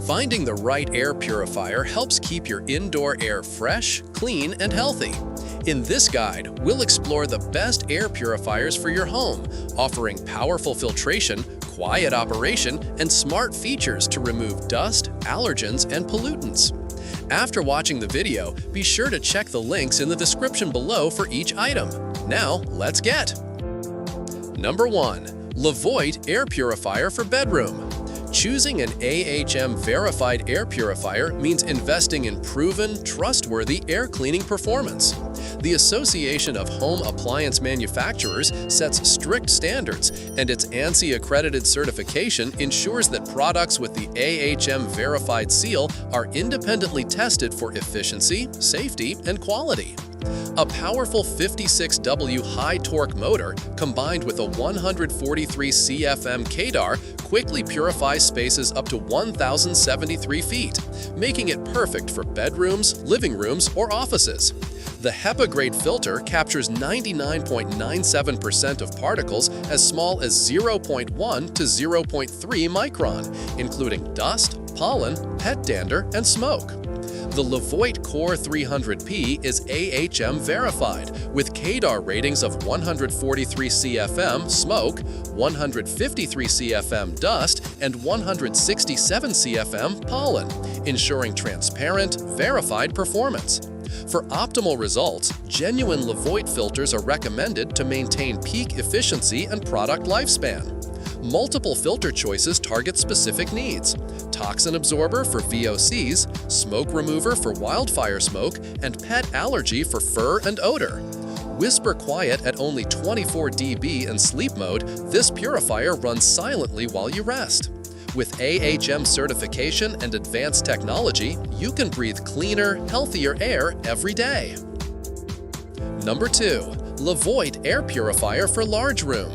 Finding the right air purifier helps keep your indoor air fresh, clean, and healthy. In this guide, we'll explore the best air purifiers for your home, offering powerful filtration, quiet operation, and smart features to remove dust, allergens, and pollutants. After watching the video, be sure to check the links in the description below for each item. Now, let's get! Number 1. Levoit Air Purifier for Bedroom. Choosing an AHM-verified air purifier means investing in proven, trustworthy air cleaning performance. The Association of Home Appliance Manufacturers sets strict standards, and its ANSI-accredited certification ensures that products with the AHM-verified seal are independently tested for efficiency, safety, and quality. A powerful 56W high-torque motor combined with a 143 CFM KDAR quickly purifies spaces up to 1,073 feet, making it perfect for bedrooms, living rooms, or offices. The HEPA-grade filter captures 99.97% of particles as small as 0.1 to 0.3 micron, including dust, pollen, pet dander, and smoke. The Levoit Core 300P is AHM verified, with KDAR ratings of 143 CFM smoke, 153 CFM dust, and 167 CFM pollen, ensuring transparent, verified performance. For optimal results, genuine Levoit filters are recommended to maintain peak efficiency and product lifespan. Multiple filter choices target specific needs: toxin absorber for VOCs, smoke remover for wildfire smoke, and pet allergy for fur and odor. Whisper quiet at only 24 dB in sleep mode, this purifier runs silently while you rest. With AHM certification and advanced technology, you can breathe cleaner, healthier air every day. Number 2. Levoit Air Purifier for Large Room.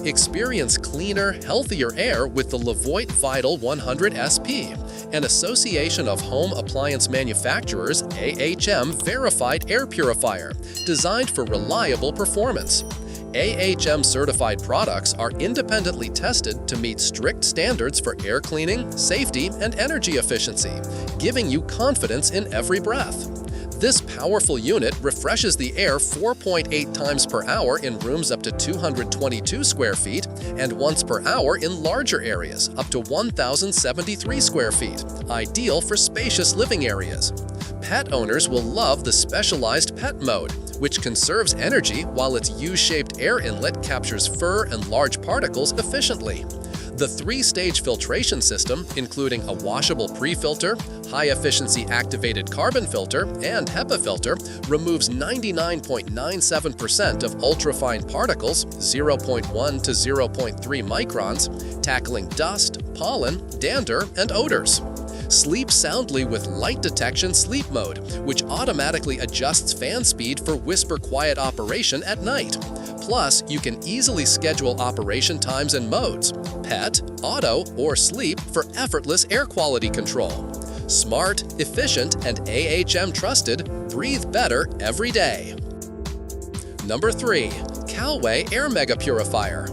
Experience cleaner, healthier air with the Levoit Vital 100 SP, an Association of Home Appliance Manufacturers AHM verified air purifier designed for reliable performance. AHM-certified products are independently tested to meet strict standards for air cleaning, safety, and energy efficiency, giving you confidence in every breath. This powerful unit refreshes the air 4.8 times per hour in rooms up to 222 square feet and once per hour in larger areas up to 1,073 square feet, ideal for spacious living areas. Pet owners will love the specialized pet mode, which conserves energy while its U-shaped air inlet captures fur and large particles efficiently. The 3-stage filtration system, including a washable pre-filter, high-efficiency activated carbon filter, and HEPA filter, removes 99.97% of ultrafine particles, 0.1 to 0.3 microns, tackling dust, pollen, dander, and odors. Sleep soundly with light detection sleep mode, which automatically adjusts fan speed for whisper quiet operation at night. Plus, you can easily schedule operation times and modes: pet, auto, or sleep for effortless air quality control. Smart, efficient, and AHM trusted, breathe better every day. Number 3. Calway Air Mega Purifier.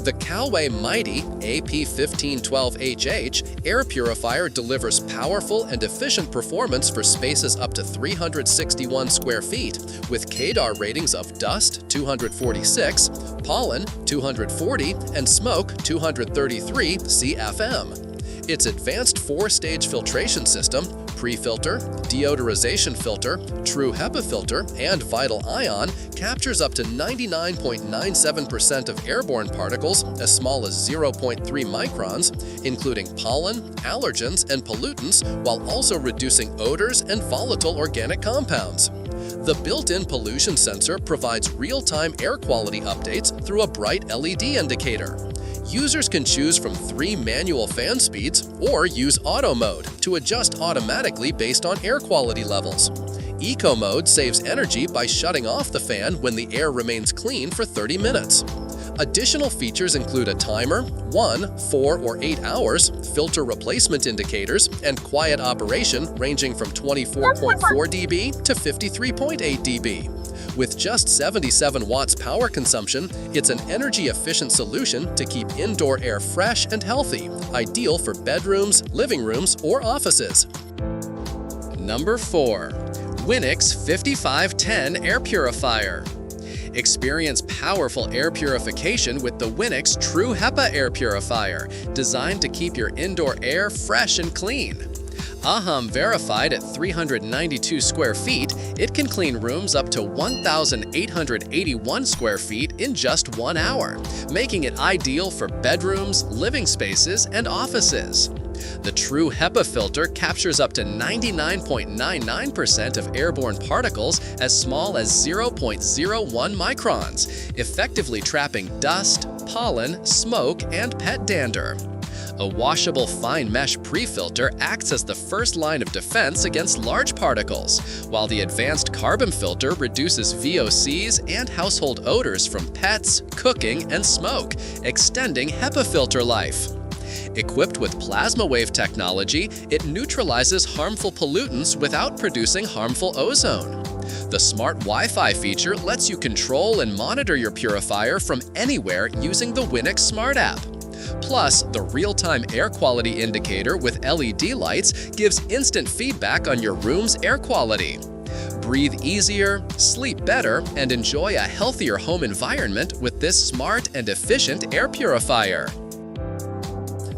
The Calway Mighty AP1512HH air purifier delivers powerful and efficient performance for spaces up to 361 square feet, with KDAR ratings of dust 246, pollen 240, and smoke 233 CFM. Its advanced 4-stage filtration system, pre-filter, deodorization filter, true HEPA filter, and vital ion captures up to 99.97% of airborne particles as small as 0.3 microns, including pollen, allergens, and pollutants, while also reducing odors and volatile organic compounds. The built-in pollution sensor provides real-time air quality updates through a bright LED indicator. Users can choose from 3 manual fan speeds or use auto mode to adjust automatically based on air quality levels. Eco mode saves energy by shutting off the fan when the air remains clean for 30 minutes. Additional features include a timer, 1, 4, or 8 hours, filter replacement indicators, and quiet operation ranging from 24.4 dB to 53.8 dB. With just 77 watts power consumption, it's an energy-efficient solution to keep indoor air fresh and healthy, ideal for bedrooms, living rooms, or offices. Number 4. Winix 5510 Air Purifier. Experience powerful air purification with the Winix True HEPA Air Purifier, designed to keep your indoor air fresh and clean. AHAM verified at 392 square feet, it can clean rooms up to 1,881 square feet in just 1 hour, making it ideal for bedrooms, living spaces, and offices. The True HEPA filter captures up to 99.99% of airborne particles as small as 0.01 microns, effectively trapping dust, pollen, smoke, and pet dander. A washable fine mesh pre-filter acts as the first line of defense against large particles, while the advanced carbon filter reduces VOCs and household odors from pets, cooking, and smoke, extending HEPA filter life. Equipped with plasma wave technology, it neutralizes harmful pollutants without producing harmful ozone. The Smart Wi-Fi feature lets you control and monitor your purifier from anywhere using the Winix Smart app. Plus, the real-time air quality indicator with LED lights gives instant feedback on your room's air quality. Breathe easier, sleep better, and enjoy a healthier home environment with this smart and efficient air purifier.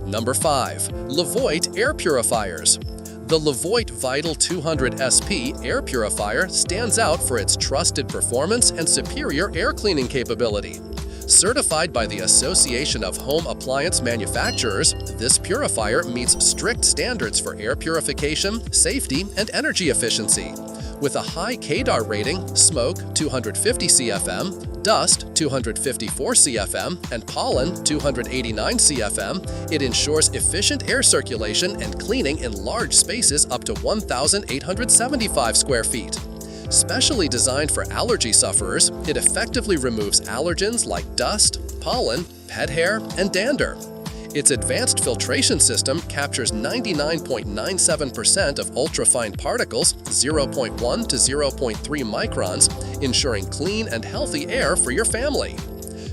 Number 5. Levoit Air Purifiers. The Levoit Vital 200 SP air purifier stands out for its trusted performance and superior air cleaning capability. Certified by the Association of Home Appliance Manufacturers, this purifier meets strict standards for air purification, safety, and energy efficiency. With a high KDAR rating, smoke 250 CFM, dust 254 CFM, and pollen 289 CFM, it ensures efficient air circulation and cleaning in large spaces up to 1,875 square feet. Specially designed for allergy sufferers, it effectively removes allergens like dust, pollen, pet hair, and dander. Its advanced filtration system captures 99.97% of ultrafine particles, 0.1 to 0.3 microns, ensuring clean and healthy air for your family.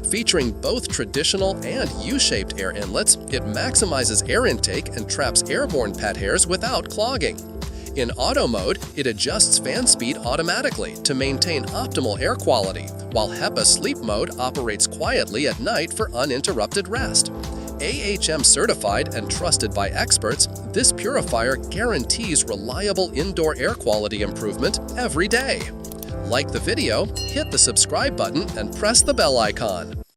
Featuring both traditional and U-shaped air inlets, it maximizes air intake and traps airborne pet hairs without clogging. In auto mode, it adjusts fan speed automatically to maintain optimal air quality, while HEPA sleep mode operates quietly at night for uninterrupted rest. AHM certified and trusted by experts, this purifier guarantees reliable indoor air quality improvement every day. Like the video, hit the subscribe button, and press the bell icon.